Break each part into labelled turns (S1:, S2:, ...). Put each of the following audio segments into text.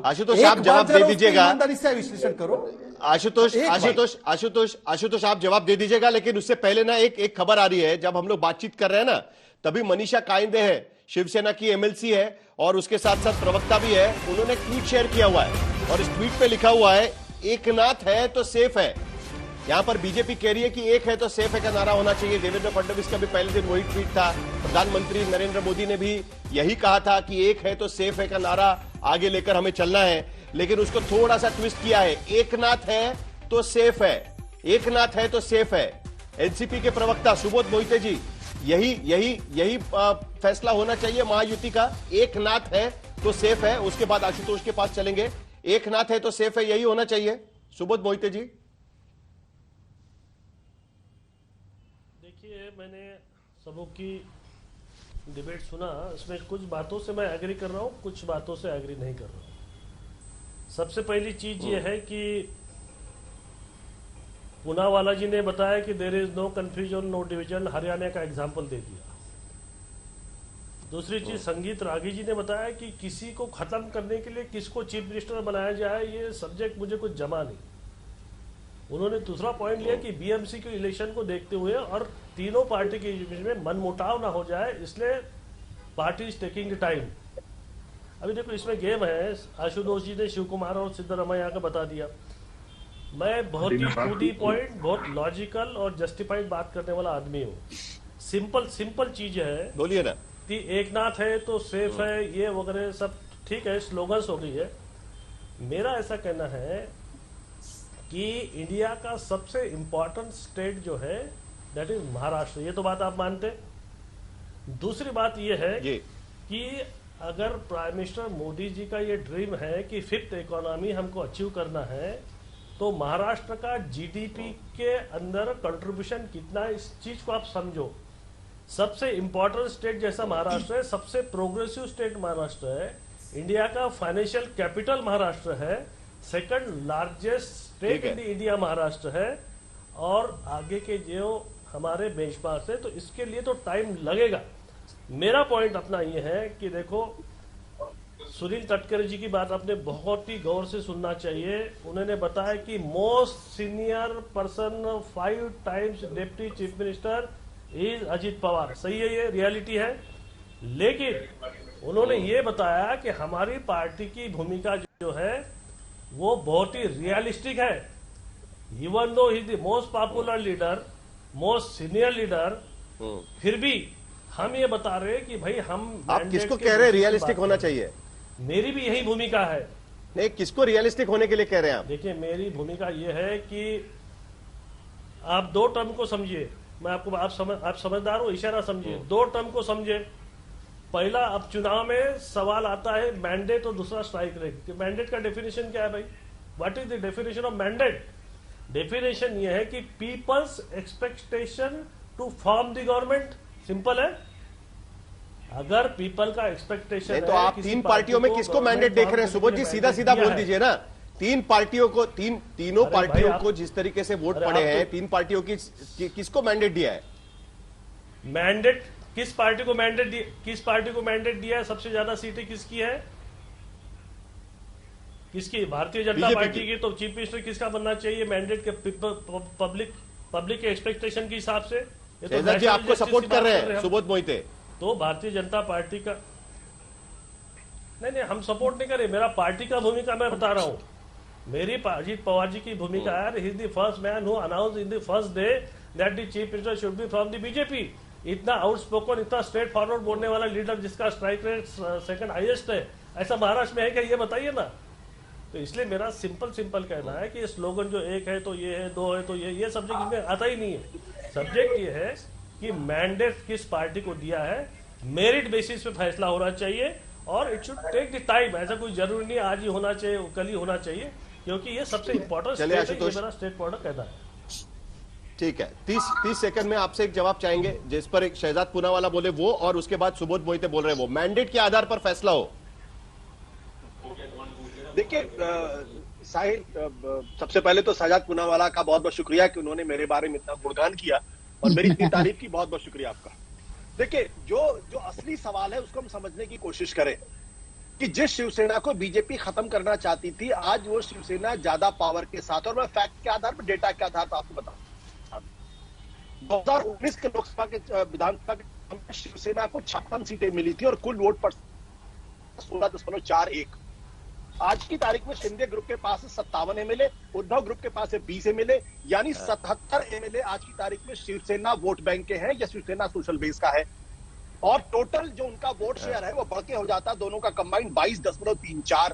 S1: आशुतोष आप जवाब दे दीजिएगा,
S2: ईमानदारी से विश्लेषण करो।
S1: आशुतोष आप जवाब दे दीजिएगा, लेकिन उससे पहले ना एक खबर आ रही है। जब हम लोग बातचीत कर रहे हैं ना, तभी मनीषा कायंदे है, शिवसेना की एमएलसी है और उसके साथ साथ प्रवक्ता भी है, उन्होंने एक ट्वीट शेयर किया हुआ है और इस ट्वीट पे लिखा हुआ है एकनाथ है तो सेफ है। यहां पर बीजेपी कह रही है कि एक है तो सेफ है का नारा होना चाहिए। देवेंद्र फडणवीस का भी पहले दिन वही ट्वीट था। प्रधानमंत्री नरेंद्र मोदी ने भी यही कहा था कि एक है तो सेफ है का नारा आगे लेकर हमें चलना है, लेकिन उसको थोड़ा सा ट्विस्ट किया है। एकनाथ है तो सेफ है, एकनाथ है तो सेफ है। एनसीपी के प्रवक्ता सुबोध मोहिते जी, यही फैसला होना चाहिए महायुति का। एकनाथ है तो सेफ है, उसके बाद आशुतोष के पास चलेंगे। एकनाथ है तो सेफ है, यही होना चाहिए सुबोध मोहिते जी।
S3: देखिए, मैंने सबों की डिबेट सुना, इसमें कुछ बातों से मैं एग्री कर रहा हूं, कुछ बातों से एग्री नहीं कर रहा हूं। सबसे पहली चीज ये है कि पूनावाला जी ने बताया कि there is no confusion no division, Haryana का एग्जाम्पल दे दिया। दूसरी चीज संगीत रागी जी ने बताया कि किसी को खत्म करने के लिए किसको चीफ मिनिस्टर बनाया जाए, ये सब्जेक्ट मुझे कुछ जमा नहीं। उन्होंने दूसरा पॉइंट लिया कि बीएमसी के इलेक्शन को देखते हुए और तीनों पार्टी के बीच में मनमुटाव ना हो जाए, इसलिए party is taking the time. अभी देखो इसमें गेम है। आशुतोष जी ने शिव कुमार और सिद्धरामैया का बता दिया। मैं बहुत ही टू दी पॉइंट, बहुत लॉजिकल और जस्टिफाइड बात करने वाला आदमी हूँ। सिंपल चीज है,
S1: बोलिए ना
S3: कि एकनाथ है तो सेफ है, ये वगैरह सब ठीक है, स्लोगन्स हो गई है। मेरा ऐसा कहना है कि इंडिया का सबसे इंपॉर्टेंट स्टेट जो है दैट इज महाराष्ट्र। ये तो बात आप मानते हैं। दूसरी बात ये है कि अगर प्राइम मिनिस्टर मोदी जी का ये ड्रीम है कि फिफ्थ इकोनॉमी हमको अचीव करना है, तो महाराष्ट्र का जीडीपी के अंदर कंट्रीब्यूशन कितना, इस चीज को आप समझो। सबसे इंपॉर्टेंट स्टेट जैसा महाराष्ट्र है, सबसे प्रोग्रेसिव स्टेट महाराष्ट्र है, इंडिया का फाइनेंशियल कैपिटल महाराष्ट्र है, second largest state in India Maharashtra है, और आगे के जो हमारे बेंचमार्क है, तो इसके लिए तो टाइम लगेगा। मेरा पॉइंट अपना ये है कि देखो, सुनील तटकरे जी की बात आपने बहुत ही गौर से सुनना चाहिए। उन्होंने बताया कि most senior person 5 times deputy chief minister is Ajit Pawar. सही है, ये रियलिटी है। लेकिन उन्होंने ये बताया कि हमारी पार्टी की भूमिका जो है वो बहुत ही रियलिस्टिक है। Even though he the most popular leader, most senior leader, फिर भी हम ये बता रहे हैं कि भाई हम
S1: आप किसको कह रहे हैं रियलिस्टिक होना चाहिए?
S3: मेरी भी यही भूमिका है।
S1: नहीं, किसको रियलिस्टिक होने के लिए कह रहे हैं आप?
S3: देखिए, मेरी भूमिका यह है कि आप 2 टर्म को समझिए। मैं आपको आप समझदार हो, इशारा समझिए। 2 टर्म को समझिए। पहला, अब चुनाव में सवाल आता है मैंडेट और दूसरा स्ट्राइक रेट। मैंडेट का डेफिनेशन क्या है भाई? What is the definition of mandate? Definition ये है कि people's expectation to form the government. Simple है। अगर पीपल का एक्सपेक्टेशन है,
S1: तो आप 3 पार्टियों में किसको मैंडेट देख रहे हैं? सुबोध जी सीधा बोल दीजिए ना। 3 पार्टियों को, तीनों पार्टियों को जिस तरीके से वोट पड़े हैं, 3 पार्टियों की किसको मैंडेट दिया है?
S3: मैंडेट किस पार्टी को मैंडेट दिया है? सबसे ज्यादा सीटें किसकी है? किसकी? भारतीय जनता पार्टी की। तो चीफ मिनिस्टर किसका बनना चाहिए? मैंडेट के पब्लिक के एक्सपेक्टेशन के हिसाब से। ये तो
S1: जी आपको सपोर्ट कर रहे हैं सुबोध मोहिते।
S3: तो भारतीय जनता पार्टी का नहीं, हम सपोर्ट नहीं करें। मेरा पार्टी का भूमिका मैं बता रहा हूं। मेरी अजीत पवार जी की भूमिका है, he is the first man who announce in the first day that the chief minister should be from the BJP. इतना आउटस्पोकन, इतना स्ट्रेट फॉरवर्ड बोलने वाला लीडर जिसका स्ट्राइक रेट सेकंड हाईएस्ट है, ऐसा महाराष्ट्र में है क्या? ये बताइए ना। तो इसलिए मेरा सिंपल कहना है कि ये स्लोगन जो एक है तो ये है, 2 है तो ये सब्जेक्ट इसमें आता ही नहीं है। सब्जेक्ट ये है कि मैंडेट किस पार्टी को दिया है, मेरिट बेसिस पे फैसला होना चाहिए, और it should take the time. ऐसा कोई जरूरी नहीं आज ही होना चाहिए, कल ही होना चाहिए, क्योंकि ये सबसे इंपॉर्टेंट स्टेट है। ये मेरा स्टेट पॉइंट कहना है।
S1: ठीक है, 30 सेकंड में आपसे एक जवाब चाहेंगे, जिस पर एक शहजाद पूनावाला बोले वो, और उसके बाद सुबोध मोहिते बोल रहे हैं वो। मैंडेट के आधार पर फैसला हो।
S4: देखिए साहिल, सबसे पहले तो शहजाद पूनावाला का बहुत बहुत शुक्रिया कि उन्होंने मेरे बारे में इतना गुणगान किया और मेरी इतनी तारीफ की। बहुत बहुत शुक्रिया आपका। देखिए, जो असली सवाल है उसको हम समझने की कोशिश करें कि जिस शिवसेना को बीजेपी खत्म करना चाहती थी, आज वो शिवसेना ज्यादा पावर के साथ, और मैं फैक्ट के आधार पर, डेटा के आधार पर आपको बताऊं, 2019 के लोकसभा के विधानसभा के शिवसेना को 56 सीटें मिली थी और कुल वोट पर 16.41। आज की तारीख में शिंदे ग्रुप के पास 57 एमएलए, उद्धव ग्रुप के पास 20 एमएलए, यानी 77 एमएलए आज की तारीख में शिवसेना वोट बैंक के हैं या शिवसेना सोशल बेस का है। और टोटल जो उनका वोट शेयर है वो बढ़ के हो जाता दोनों का कंबाइंड 22.34,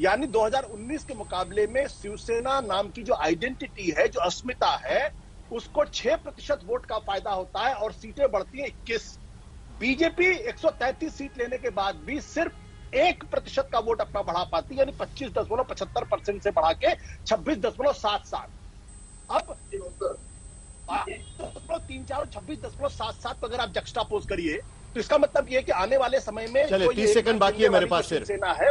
S4: यानी 2019 के मुकाबले में शिवसेना नाम की जो आइडेंटिटी है, जो अस्मिता है, उसको 6% वोट का फायदा होता है और सीटें बढ़ती हैं 21। बीजेपी 133 सीट लेने के बाद भी सिर्फ 1% का वोट अपना बढ़ा पाती, यानी 25.75% से बढ़ा के 26.77। अब 3-4 और 26.77 पर अगर आप जक्स्टापोज करिए तो इसका मतलब ये है कि आने वाले समय में
S1: चलिए 30 सेकंड बाकी है मेरे पास सिर्फ।
S4: सेना है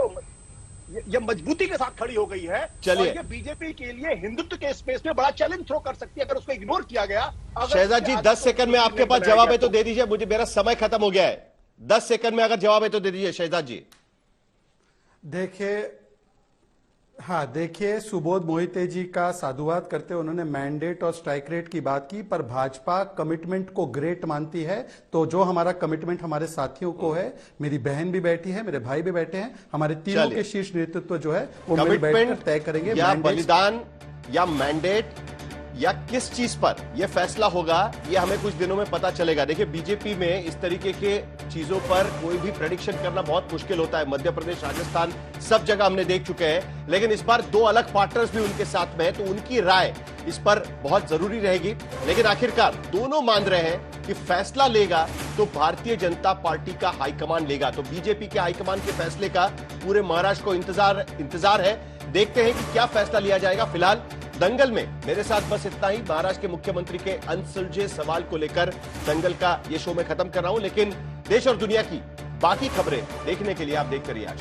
S4: ये मजबूती के साथ खड़ी हो गई है।
S1: चलिए,
S4: और ये बीजेपी के लिए हिंदुत्व के स्पेस में बड़ा चैलेंज थ्रो कर सकती है अगर उसको इग्नोर किया गया।
S1: शहजाद जी 10 सेकंड में आपके पास जवाब है तो दे दीजिए, मुझे मेरा समय खत्म हो गया है। 10 सेकंड में अगर जवाब है तो दे दीजिए शहजाद जी।
S2: देखिए सुबोध मोहिते जी का साधुवाद करते उन्होंने मैंडेट और स्ट्राइक रेट की बात की, पर भाजपा कमिटमेंट को ग्रेट मानती है। तो जो हमारा कमिटमेंट हमारे साथियों को है, मेरी बहन भी बैठी है, मेरे भाई भी बैठे हैं, हमारे तीनों के शीर्ष नेतृत्व जो है वो मिल बैठकर तय करेंगे।
S1: या बलिदान या मैंडेट या किस चीज पर यह फैसला होगा, यह हमें कुछ दिनों में पता चलेगा। देखिए बीजेपी में इस तरीके के चीजों पर कोई भी प्रेडिक्शन करना बहुत मुश्किल होता है। मध्य प्रदेश, राजस्थान, सब जगह हमने देख चुके हैं, लेकिन इस बार 2 अलग पार्टनर्स भी उनके साथ में है, तो उनकी राय इस पर बहुत जरूरी रहेगी। लेकिन आखिरकार दोनों मान रहे हैं कि फैसला लेगा तो भारतीय जनता पार्टी का हाईकमान लेगा। तो बीजेपी के हाईकमान के फैसले का पूरे महाराष्ट्र को इंतजार है। देखते हैं कि क्या फैसला लिया जाएगा। फिलहाल दंगल में मेरे साथ बस इतना ही। महाराष्ट्र के मुख्यमंत्री के अनसुलझे सवाल को लेकर दंगल का ये शो मैं खत्म कर रहा हूं, लेकिन देश और दुनिया की बाकी खबरें देखने के लिए आप देखते रहिए आज।